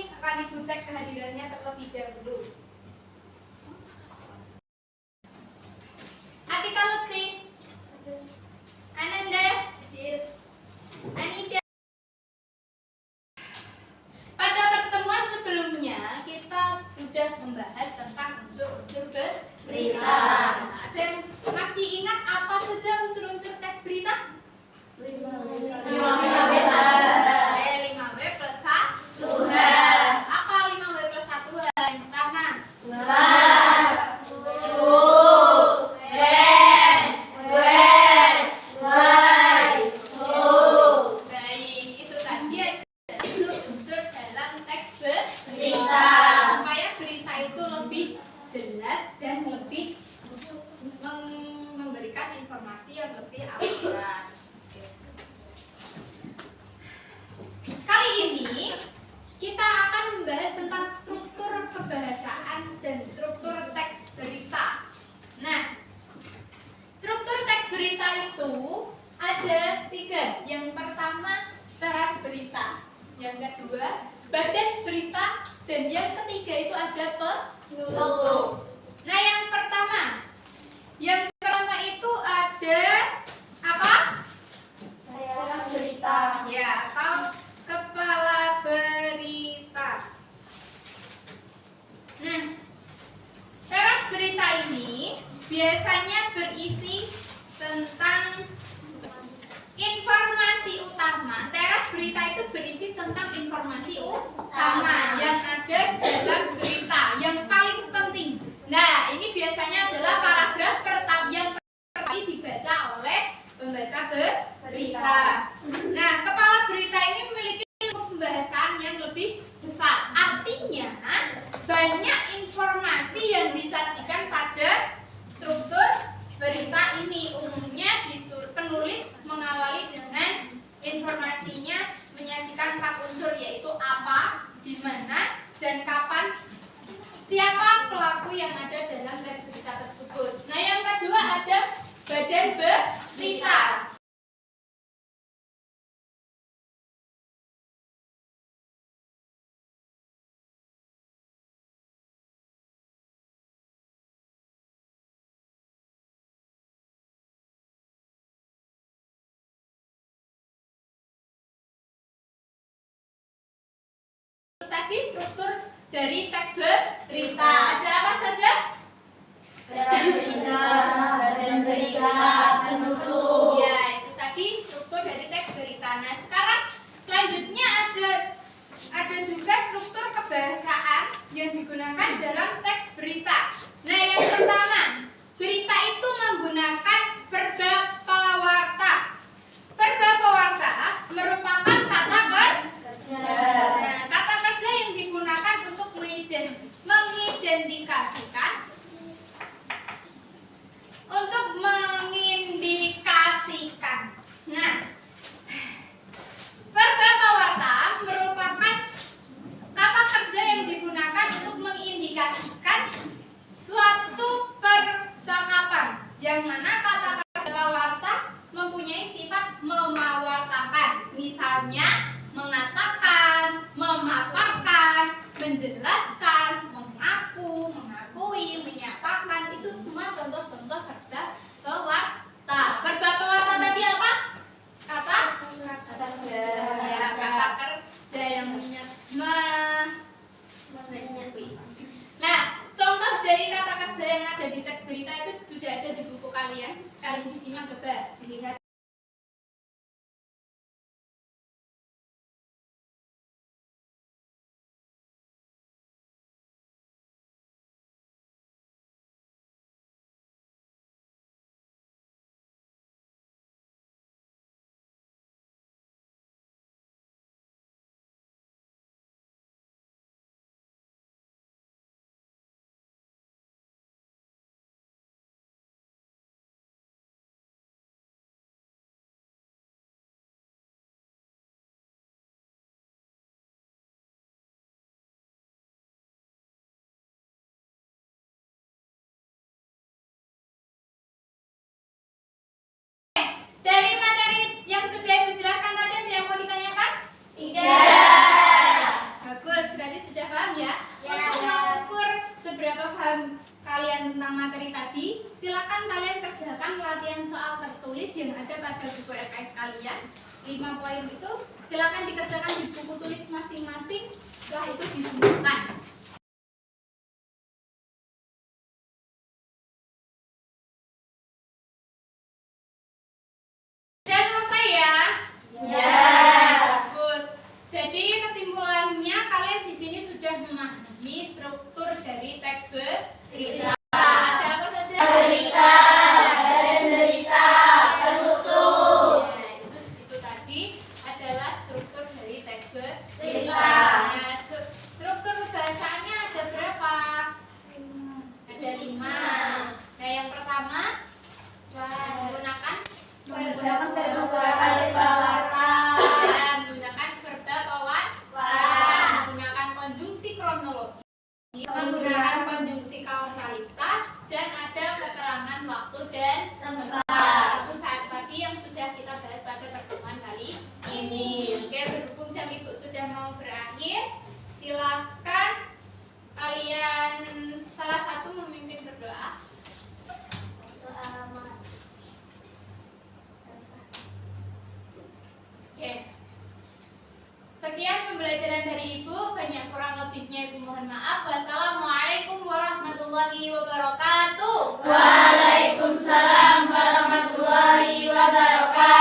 akan Ibu cek kehadirannya terlebih dahulu. Atika Lutfi, Ananda, Anida. Pada pertemuan sebelumnya kita sudah membahas tentang unsur-unsur berita. Dan masih ingat apa saja unsur-unsur teks berita? 5W plus 1H. Apa 5W plus 1H? Yang pertama, baik, itu tadi unsur-unsur dalam teks berita supaya berita itu lebih jelas dan lebih memberikan informasi yang lebih akurat. Kali ini kita akan membahas tentang struktur kebahasaan dan struktur teks berita. Nah, struktur teks berita itu ada 3. Yang pertama, teras berita. Yang kedua, badan berita. Dan yang ketiga itu ada penutup. Nah, yang pertama itu ada apa? Teras berita. Ya, atau kepala berita. Nah, teras berita ini biasanya berisi tentang informasi utama. Teras berita itu berisi tentang informasi utama yang ada dalam berita, yang paling penting. Nah, ini biasanya adalah paragraf pertama yang kali dibaca oleh pembaca berita. Nah, kepala berita ini memiliki pembahasan yang lebih besar. Artinya, banyak informasi yang disajikan pada struktur berita ini. Umumnya penulis mengawali dengan informasinya menyajikan 4 unsur, yaitu apa, di mana, dan kapan, siapa pelaku yang ada dalam teks berita tersebut. Nah, yang kedua ada badan berita. Tadi struktur dari teks berita ada apa saja? Teras berita, badan berita, penutup. Ya, itu tadi struktur dari teks berita. Nah, sekarang selanjutnya ada juga struktur kebahasaan yang digunakan dalam teks berita. Nah, yang pertama, berita itu menggunakan verba pewarta. Verba pewarta merupakan kata kerja. Nah, kata kerja yang digunakan untuk mengindikasikan. Nah, verba pewarta merupakan kata kerja yang digunakan untuk mengindikasikan suatu percakapan, yang mana kata kerja pewarta mempunyai sifat memawartakan. Misalnya, mengatakan, memaparkan, menjelaskan, mengaku, mengakui, menyatakan, itu semua contoh-contoh verba pewarta. Verba pewarta tadi apa? Kata kerja. Ya, kata kerja yang menyakui. Nah, contoh dari kata kerja yang ada di teks berita itu sudah ada di buku kalian. Sekarang di sini coba dilihat. Dari materi yang sudah Ibu jelaskan tadi, ada yang mau ditanyakan? Tidak. Bagus, berarti ada pada buku LKS kalian. 5 poin itu silakan dikerjakan di buku tulis masing-masing. Setelah itu dikumpulkan. Sudah selesai ya? Bagus. Jadi kesimpulannya kalian di sini sudah memahami struktur dari teks berita. Ada apa saja? Berita, badan berita, penutup. Ya, itu tadi adalah struktur dari teks Berita. Nah, struktur bahasannya ada berapa? Ada 5. Nah, yang pertama menggunakan verba kata. dan menggunakan verba kawan, menggunakan konjungsi kronologi, menggunakan konjungsi kausalitas, dan ada keterangan waktu dan tempat. Itu saat tadi yang sudah kita bahas pada pertemuan kali ini. Oke, berhubung jam ibu sudah mau berakhir, silakan kalian salah satu memimpin berdoa. Oke. Sekian pembelajaran dari Ibu, banyak kurang lebihnya Ibu mohon maaf. Wassalamualaikum warahmatullahi wabarakatuh.